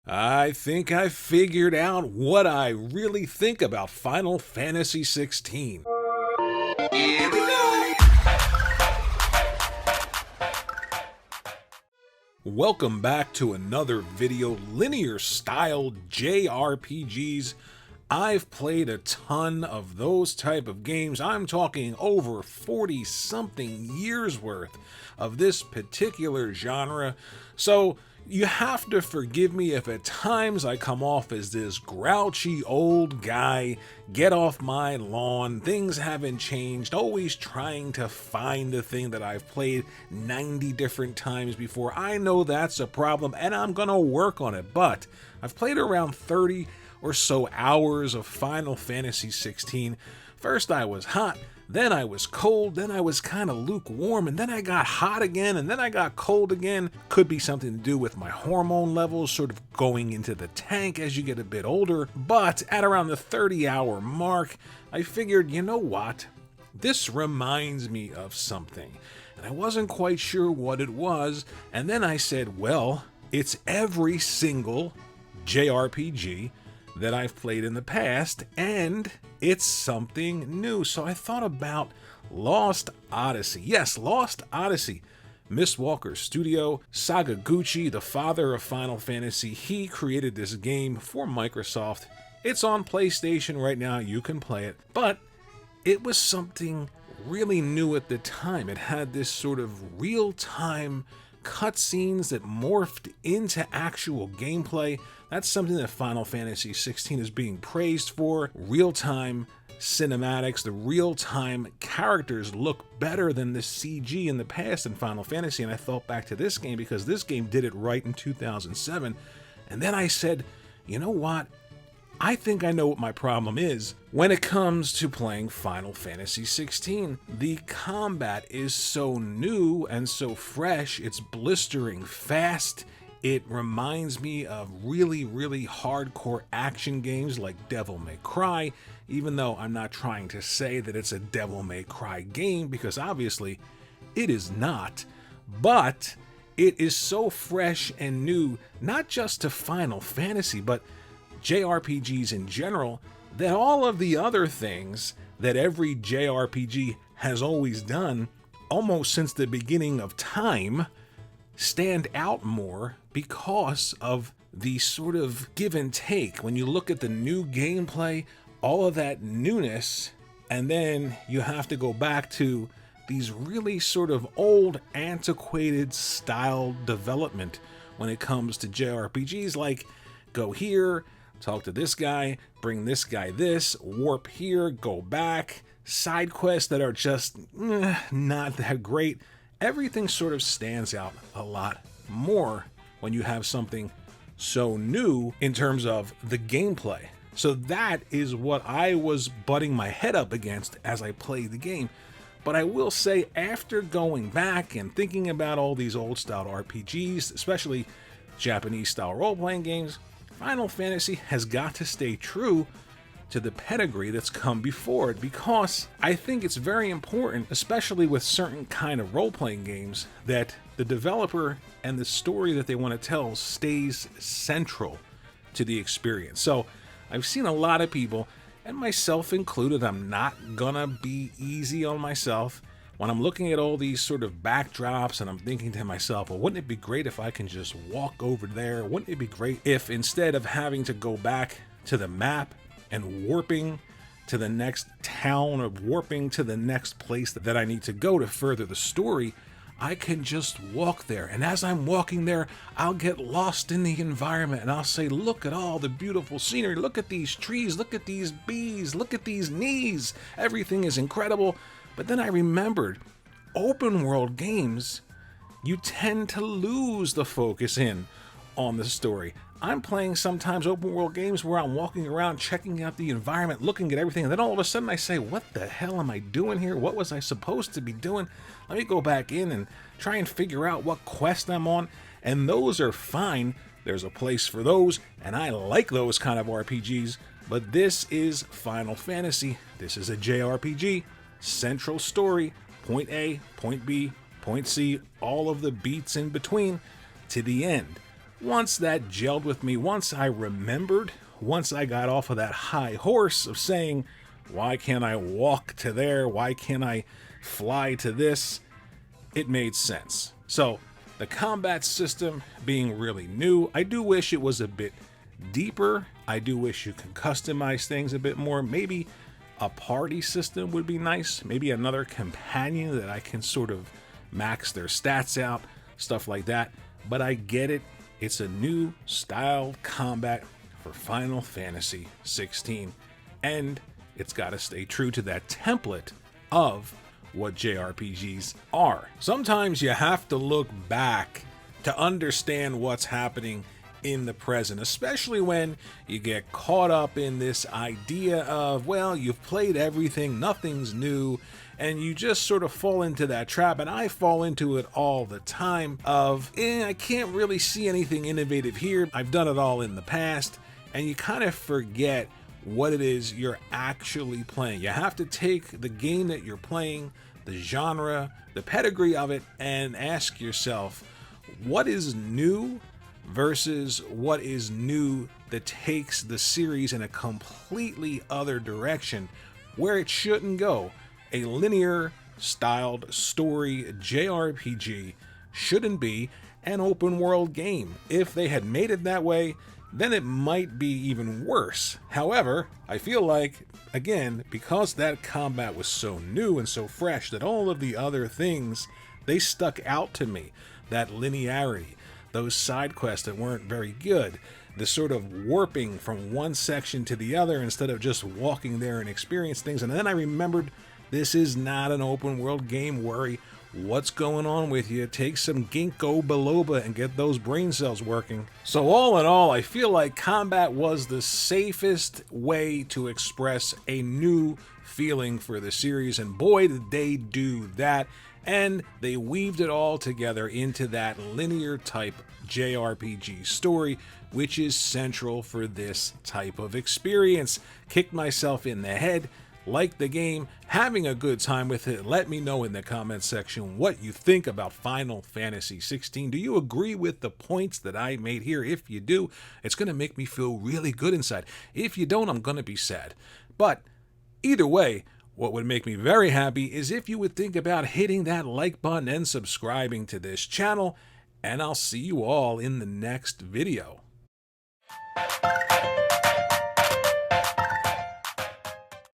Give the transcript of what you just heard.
I think I figured out what I really think about Final Fantasy XVI. Here we go! Welcome back to another video, linear style JRPGs. I've played a ton of those type of games. I'm talking over 40 something years worth of this particular genre. So you have to forgive me if at times I come off as this grouchy old guy, get off my lawn, things haven't changed, always trying to find the thing that I've played 90 different times before. I know that's a problem and I'm gonna work on it, but I've played around 30 or so hours of Final Fantasy XVI. First I was hot, then I was cold, then I was kind of lukewarm, and then I got hot again, and then I got cold again. Could be something to do with my hormone levels sort of going into the tank as you get a bit older, but at around the 30-hour mark, I figured, you know what? This reminds me of something, and I wasn't quite sure what it was, and then I said, well, it's every single JRPG that I've played in the past, and it's something new. So I thought about Lost Odyssey. Yes, Lost Odyssey. Miss Walker's studio, Sakaguchi, the father of Final Fantasy, he created this game for Microsoft. It's on PlayStation right now, you can play it, but it was something really new at the time. It had this sort of real-time cutscenes that morphed into actual gameplay. That's something that Final Fantasy XVI is being praised for. Real-time cinematics, the real-time characters look better than the CG in the past in Final Fantasy, and I thought back to this game because this game did it right in 2007, and then I said, you know what? I think I know what my problem is when it comes to playing Final Fantasy XVI. The combat is so new and so fresh, it's blistering fast. It reminds me of really hardcore action games like Devil May Cry, even though I'm not trying to say that it's a Devil May Cry game, because obviously it is not. But it is so fresh and new, not just to Final Fantasy, but JRPGs in general, that all of the other things that every JRPG has always done, almost since the beginning of time, stand out more because of the sort of give and take. When you look at the new gameplay, all of that newness, and then you have to go back to these really sort of old, antiquated style development when it comes to JRPGs, like go here, talk to this guy, bring this guy this, warp here, go back, side quests that are just not that great. Everything sort of stands out a lot more when you have something so new in terms of the gameplay. So that is what I was butting my head up against as I played the game. But I will say, after going back and thinking about all these old style RPGs, especially Japanese style role-playing games, Final Fantasy has got to stay true to the pedigree that's come before it, because I think it's very important, especially with certain kind of role-playing games, that the developer and the story that they want to tell stays central to the experience. So I've seen a lot of people, and myself included, I'm not gonna be easy on myself, when I'm looking at all these sort of backdrops and I'm thinking to myself, well, wouldn't it be great if I can just walk over there? Wouldn't it be great if, instead of having to go back to the map and warping to the next town or warping to the next place that I need to go to further the story, I can just walk there. And as I'm walking there, I'll get lost in the environment and I'll say, look at all the beautiful scenery. Look at these trees. Look at these bees. Look at these knees. Everything is incredible. But then I remembered, open world games, you tend to lose the focus in on the story. I'm playing sometimes open world games where I'm walking around, checking out the environment, looking at everything, and then all of a sudden I say, what the hell am I doing here? What was I supposed to be doing? Let me go back in and try and figure out what quest I'm on. And those are fine. There's a place for those, and I like those kind of RPGs. But this is Final Fantasy. This is a JRPG. Central story, point A, point B, point C, all of the beats in between to the end. once that gelled with me, once I remembered, once I got off of that high horse of saying, why can't I walk to there? Why can't I fly to this? It made sense. So the combat system being really new, I do wish it was a bit deeper. I do wish you could customize things a bit more. Maybe a party system would be nice. Maybe another companion that I can sort of max their stats out, stuff like that. But I get it. It's a new style combat for Final Fantasy 16. And it's got to stay true to that template of what JRPGs are. Sometimes you have to look back to understand what's happening in the present, especially when you get caught up in this idea of, well, you've played everything, nothing's new, and you just sort of fall into that trap, and I fall into it all the time of, I can't really see anything innovative here, I've done it all in the past, and you kind of forget what it is you're actually playing. You have to take the game that you're playing, the genre, the pedigree of it, and ask yourself, what is new versus what is new that takes the series in a completely other direction where it shouldn't go. A linear styled story JRPG shouldn't be an open world game. If they had made it that way, then it might be even worse. However, I feel like, again, because that combat was so new and so fresh, that all of the other things, they stuck out to me. That linearity, those side quests that weren't very good, the sort of warping from one section to the other instead of just walking there and experience things. And then I remembered, this is not an open world game. Worry what's going on with you. Take some ginkgo biloba and get those brain cells working. So all in all, I feel like combat was the safest way to express a new feeling for the series, and boy did they do that. And they weaved it all together into that linear type JRPG story, which is central for this type of experience. Kicked myself in the head, liked the game, having a good time with it. Let me know in the comments section what you think about Final Fantasy 16. Do you agree with the points that I made here? If you do, it's going to make me feel really good inside. If you don't, I'm going to be sad. But either way, what would make me very happy is if you would think about hitting that like button and subscribing to this channel, and I'll see you all in the next video.